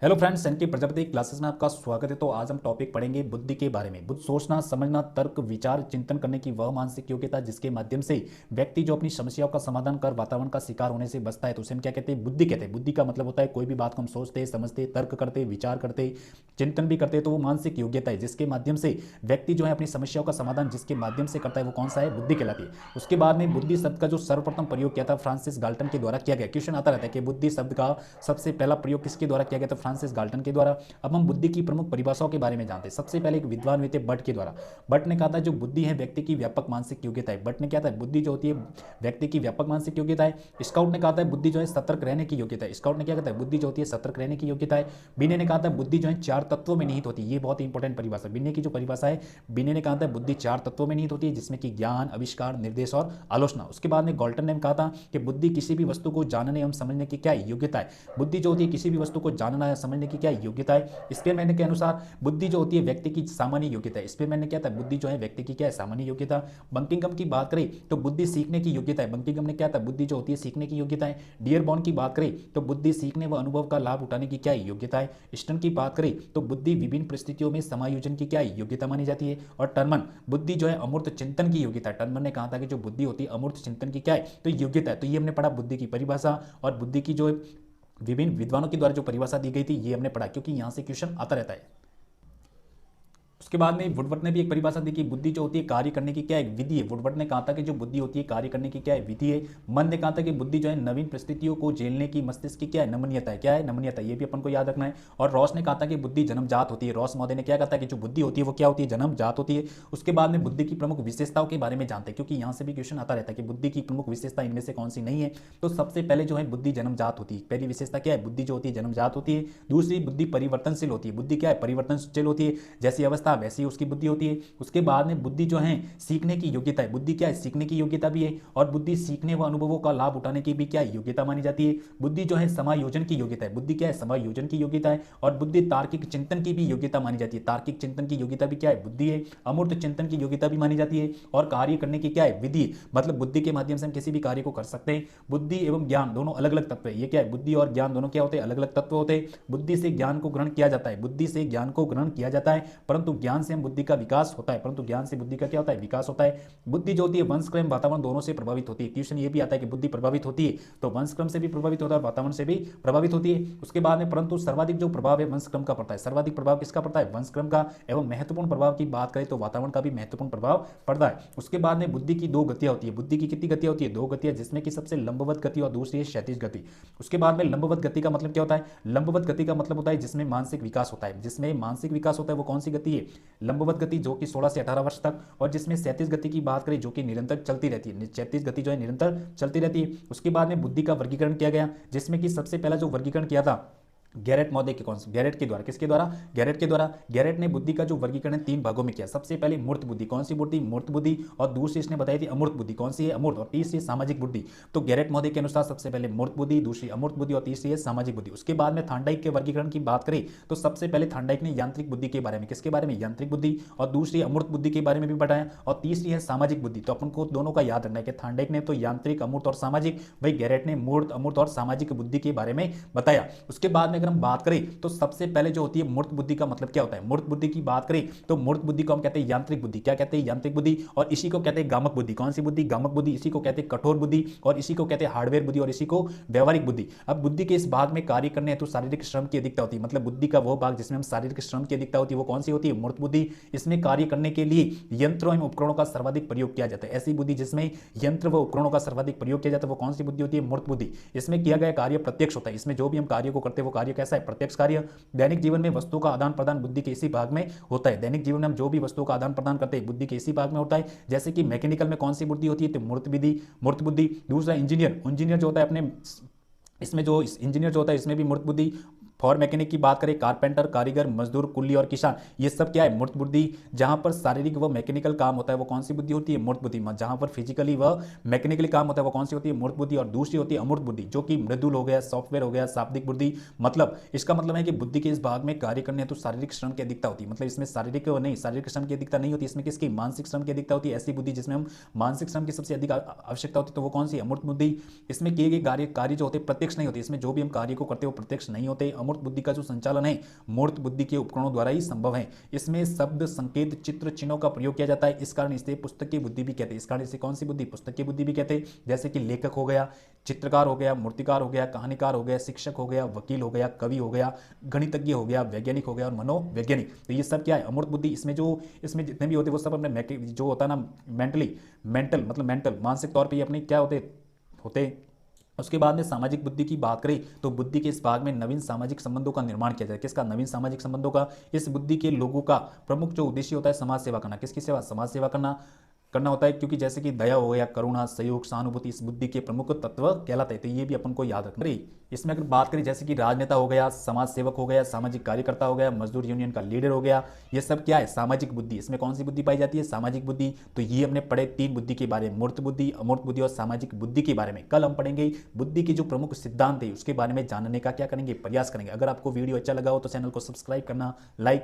Hello friends, NK Prajapati classes में आपका स्वागत है। तो आज हम टॉपिक पढ़ेंगे बुद्धि के बारे में। बुद्ध सोचना, समझना, तर्क, विचार, चिंतन करने की वह मानसिक योग्यता जिसके माध्यम से व्यक्ति जो अपनी समस्याओं का समाधान कर वातावरण का शिकार होने से बचता है, तो उसे हम क्या कहते हैं? बुद्धि कहते हैं। बुद्धि का मतलब होता है कोई भी बात को हम सोचते, समझते, तर्क करते, विचार करते, चिंतन भी करते, तो वो मानसिक योग्यता है जिसके माध्यम से व्यक्ति जो है अपनी समस्याओं का समाधान जिसके माध्यम से करता है, वो कौन सा है? बुद्धि कहलाती है। उसके बाद में बुद्धि शब्द का जो सर्वप्रथम प्रयोग किया था फ्रांसिस गाल्टन के द्वारा किया गया। क्वेश्चन आता रहता है कि बुद्धि शब्द का सबसे पहला प्रयोग किसके द्वारा किया गया? तो फ्रांसिस गाल्टन के द्वारा। अब हम बुद्धि की प्रमुख परिभाषाओं के बारे में जानते हैं। सबसे पहले एक विद्वान हुए थे बट के द्वारा। बट ने कहा था जो बुद्धि है व्यक्ति की व्यापक मानसिक योग्यता है। बट ने क्या था? बुद्धि जो होती है व्यक्ति की व्यापक मानसिक योग्यता है। स्काउट ने कहा था बुद्धि जो है सतर्क रहने की योग्यता है। स्काउट ने क्या कहता है? बुद्धि जो होती है सतर्क रहने की योग्यता है। बिने ने कहा था बुद्धि जो है चार तत्वों में निहित होती है। ये बहुत इंपॉर्टेंट परिभाषा बिने की जो परिभाषा है। बिने ने कहा था बुद्धि चार तत्वों में निहित होती है जिसमें कि ज्ञान, आविष्कार, निर्देश और आलोचना। उसके बाद में गॉल्टन ने कहा था कि बुद्धि किसी भी वस्तु को जानने एवं समझने की क्या योग्यता है। बुद्धि जो होती है किसी भी वस्तु को जानना या समझने की क्या योग्यता है। स्पेयरमैन के अनुसार बुद्धि जो होती है व्यक्ति की सामान्य योग्यता है। स्पेयरमैन ने क्या था? बुद्धि जो है व्यक्ति की क्या है? सामान्य योग्यता। बंकिंगम की बात करें तो बुद्धि सीखने की योग्यता है। बंकिंगम ने क्या था? बुद्धि जो होती है सीखने की योग्यता है। डियरबॉर्न की बात करें तो बुद्धि सीखने व अनुभव का लाभ उठाने की क्या योग्यता है। स्टर्न की बात करें तो बुद्धि विभिन्न परिस्थितियों में समायोजन की क्या योग्यता मानी जाती है। और टर्मन बुद्धि जो है अमूर्त चिंतन की योग्यता है। टर्मन ने कहा था कि जो बुद्धि होती है अमूर्त चिंतन की क्या है? तो योग्यता है। तो ये हमने पढ़ा बुद्धि की परिभाषा और बुद्धि की जो विभिन्न विद्वानों के द्वारा जो परिभाषा दी गई थी, ये हमने पढ़ा क्योंकि यहां से क्वेश्चन आता रहता है। उसके बाद में वुडवर्ड ने भी एक परिभाषा दी कि बुद्धि जो होती है कार्य करने की क्या एक विधि है। वुडवर्ड ने कहा था कि जो बुद्धि होती है कार्य करने की क्या है? विधि है। मन ने कहा था कि बुद्धि जो है नवीन परिस्थितियों को झेलने की मस्तिष्क की क्या है? नमनीयता है। क्या है? नमनीयता। ये भी अपन को याद रखना है। और रॉस ने कहा था कि बुद्धि जन्मजात होती है। रॉस महोदय ने क्या कहा था कि जो बुद्धि होती है वो क्या होती है? जन्मजात होती है। उसके बाद में बुद्धि की प्रमुख विशेषताओं के बारे में जानते हैं क्योंकि यहाँ से भी क्वेश्चन आता रहता है कि बुद्धि की प्रमुख विशेषता इनमें से कौन सी नहीं है। तो सबसे पहले जो है बुद्धि जन्मजात होती है। पहली विशेषता क्या है? बुद्धि जो होती है जन्मजात होती है। दूसरी, बुद्धि परिवर्तनशील होती है। बुद्धि क्या है? परिवर्तनशील होती है। जैसी अवस्था वैसी उसकी बुद्धि होती है। उसके बाद में बुद्धि जो है सीखने की योग्यता है। बुद्धि क्या है? सीखने की योग्यता भी है। और बुद्धि सीखने व अनुभवों का लाभ उठाने की भी क्या योग्यता मानी जाती है। बुद्धि जो है समायोजन की योग्यता है। बुद्धि क्या है? समायोजन की योग्यता है। और बुद्धि तार्किक चिंतन की भी योग्यता मानी जाती है। तार्किक चिंतन की योग्यता भी क्या है? बुद्धि है। अमूर्त चिंतन की योग्यता भी मानी जाती है। और कार्य करने की क्या है? विधि, मतलब बुद्धि के माध्यम से हम किसी भी कार्य को कर सकते हैं। बुद्धि एवं ज्ञान दोनों अलग अलग तत्व है। ये क्या है? बुद्धि और ज्ञान दोनों क्या होते हैं? अलग अलग तत्व होते हैं। बुद्धि से ज्ञान को ग्रहण किया जाता है। बुद्धि से ज्ञान को ग्रहण किया जाता है, परंतु ज्ञान से हम बुद्धि का विकास होता है। परंतु ज्ञान से बुद्धि का क्या होता है? विकास होता है। बुद्धि जो होती है वंशक्रम वातावरण दोनों से प्रभावित होती है। क्वेश्चन ये भी आता है कि बुद्धि प्रभावित होती है तो वंशक्रम से भी प्रभावित होता है और वातावरण से भी प्रभावित होती है। उसके बाद में परंतु सर्वाधिक जो प्रभाव है वंशक्रम का पड़ता है। सर्वाधिक प्रभाव किसका पड़ता है? वंशक्रम का। एवं महत्वपूर्ण प्रभाव की बात करें तो वातावरण का भी महत्वपूर्ण प्रभाव पड़ता है। उसके बाद में बुद्धि की दो गतियां होती है। बुद्धि की कितनी गतियां होती है? दो गतियां, जिसमें कि सबसे लंबवत गति और दूसरी है क्षैतिज गति। उसके बाद में लंबवत गति का मतलब क्या होता है? लंबवत गति का मतलब होता है जिसमें मानसिक विकास होता है। जिसमें मानसिक विकास होता है वो कौन सी गति है? लंबवत गति, जो कि 16 से 18 वर्ष तक। और जिसमें क्षैतिज गति की बात करें जो कि निरंतर चलती रहती है। क्षैतिज गति जो है निरंतर चलती रहती है। उसके बाद में बुद्धि का वर्गीकरण किया गया जिसमें कि सबसे पहला जो वर्गीकरण किया था गैरेट महोदय के कौन से? गैरेट के द्वारा। किसके द्वारा? गैरेट के द्वारा। गैरेट ने बुद्धि का जो वर्गीकरण तीन भागों में किया। सबसे पहले मूर्त बुद्धि। कौन सी बुद्धि? मूर्त बुद्धि। और दूसरी इसने बताई थी अमूर्त बुद्धि। कौन सी है? अमूर्त। और तीसरी सामाजिक बुद्धि। तो गैरेट महोदय के अनुसार सबसे पहले मूर्त बुद्धि, दूसरी अमूर्त बुद्धि और तीसरी है सामाजिक बुद्धि। उसके बाद में थांडाइक के वर्गीकरण की बात करें तो सबसे पहले थांडाइक ने यांत्रिक बुद्धि के बारे में, किसके बारे में? यांत्रिक बुद्धि। और दूसरी अमूर्त बुद्धि के बारे में भी बताया और तीसरी है सामाजिक बुद्धि। तो अपन को दोनों का याद रखना है कि थांडाइक ने तो यांत्रिक, अमूर्त और सामाजिक, वही गैरेट ने मूर्त, अमूर्त और सामाजिक बुद्धि के बारे में बताया। उसके बाद में अगर हम बात करें तो सबसे पहले जो होती है मूर्त बुद्धि का मतलब क्या होता है? मूर्त बुद्धि की बात करें तो मूर्त बुद्धि को हम कहते हैं यांत्रिक बुद्धि। क्या कहते हैं? यांत्रिक बुद्धि। और इसी को कहते हैं गामक बुद्धि। कौन सी बुद्धि? गामक बुद्धि। इसी को कहते हैं कठोर बुद्धि और इसी को कहते हैं हार्डवेयर बुद्धि और इसी को व्यवहारिक बुद्धि। अब बुद्धि के इस भाग में कार्य करने हेतु शारीरिक श्रम की अधिकता होती है। मतलब बुद्धि का वो भाग जिसमें हम शारीरिक श्रम की अधिकता होती है वो कौन सी होती है? मूर्त बुद्धि। इसमें कार्य करने के लिए यंत्रों एवं उपकरणों का सर्वाधिक प्रयोग किया जाता है। ऐसी बुद्धि जिसमें यंत्र व उपकरणों का सर्वाधिक प्रयोग किया जाता है वो कौन सी बुद्धि होती है? मूर्त बुद्धि। इसमें किया गया कार्य प्रत्यक्ष होता है। इसमें जो भी हम कार्य को करते हैं वो कार्य कैसा है? प्रत्यक्ष कार्य। दैनिक जीवन में वस्तु का आदान प्रदान बुद्धि के इसी भाग में होता है। दैनिक जीवन में हम जो भी वस्तुओं का आदान प्रदान करते हैं बुद्धि के इसी भाग में होता है। जैसे कि मैकेनिकल में कौन सी बुद्धि होती है? तो मूर्त विधि, मूर्त बुद्धि। दूसरा इंजीनियर, इंजीनियर जो होता है अपने इसमें जो इंजीनियर जो होता है इसमें भी मूर्त बुद्धि। फॉर मैकेनिक की बात करें, कारपेंटर, कारीगर, मजदूर, कुल्ली और किसान, ये सब क्या है? मूर्त बुद्धि। जहां पर शारीरिक व मैकेनिकल काम होता है वो कौन सी बुद्धि होती है? मूर्त बुद्धि। जहां पर फिजिकली व मैकेनिकली काम होता है वो कौन सी होती है? मूर्त बुद्धि। और दूसरी होती है अमूर्त बुद्धि जो कि मृदुल हो गया, सॉफ्टवेयर हो गया, शाब्दिक बुद्धि। मतलब इसका मतलब है कि बुद्धि के इस भाग में कार्य करने हेतु शारीरिक श्रम की अधिकता होती है। मतलब इसमें शारीरिक नहीं, शारीरिक श्रम की अधिकता नहीं होती, इसमें किसकी? मानसिक श्रम की अधिकता होती है। ऐसी बुद्धि जिसमें हम मानसिक श्रम की सबसे अधिक आवश्यकता होती है तो वो कौन सी? अमूर्त बुद्धि। इसमें किए गए कार्य जो होते हैं प्रत्यक्ष नहीं होते। इसमें जो भी हम कार्य को करते हैं वो प्रत्यक्ष नहीं होते। अमूर्त अमूर्त बुद्धि का जो संचालन है मूर्त बुद्धि के उपकरणों द्वारा ही संभव है। इसमें शब्द, संकेत, चित्र, चिन्हों का प्रयोग किया जाता है। इस कारण इसे पुस्तक की बुद्धि भी कहते हैं। इस कारण इसे कौन सी बुद्धि? पुस्तक की बुद्धि भी कहते हैं। जैसे कि लेखक हो गया, चित्रकार हो गया, मूर्तिकार हो गया, कहानीकार हो गया, शिक्षक हो गया, वकील हो गया, कवि हो गया, गणितज्ञ हो गया, वैज्ञानिक हो गया और मनोवैज्ञानिक। तो ये सब क्या है? अमूर्त बुद्धि। इसमें जितने भी होते हैं वो सब अपने जो होता है ना मेंटल मानसिक तौर पर ये अपने क्या होते। उसके बाद में सामाजिक बुद्धि की बात करें तो बुद्धि के इस भाग में नवीन सामाजिक संबंधों का निर्माण किया जाए। किसका? नवीन सामाजिक संबंधों का। इस बुद्धि के लोगों का प्रमुख जो उद्देश्य होता है समाज सेवा करना। किसकी सेवा? समाज सेवा करना होता है, क्योंकि जैसे कि दया हो गया, करुणा, सहयोग, सहानुभूति इस बुद्धि के प्रमुख तत्व कहलाते हैं। तो ये भी अपन को याद रखना है। इसमें अगर बात करें जैसे कि राजनेता हो गया, समाज सेवक हो गया, सामाजिक कार्यकर्ता हो गया, मजदूर यूनियन का लीडर हो गया, ये सब क्या है? सामाजिक बुद्धि। इसमें कौन सी बुद्धि पाई जाती है? सामाजिक बुद्धि। तो ये हमने पढ़े 3 बुद्धि के बारे में, मूर्त बुद्धि, अमूर्त बुद्धि और सामाजिक बुद्धि के बारे में। कल हम पढ़ेंगे बुद्धि के जो प्रमुख सिद्धांत है उसके बारे में जानने का क्या करेंगे? प्रयास करेंगे। अगर आपको वीडियो अच्छा लगा हो तो चैनल को सब्सक्राइब करना, लाइक करना।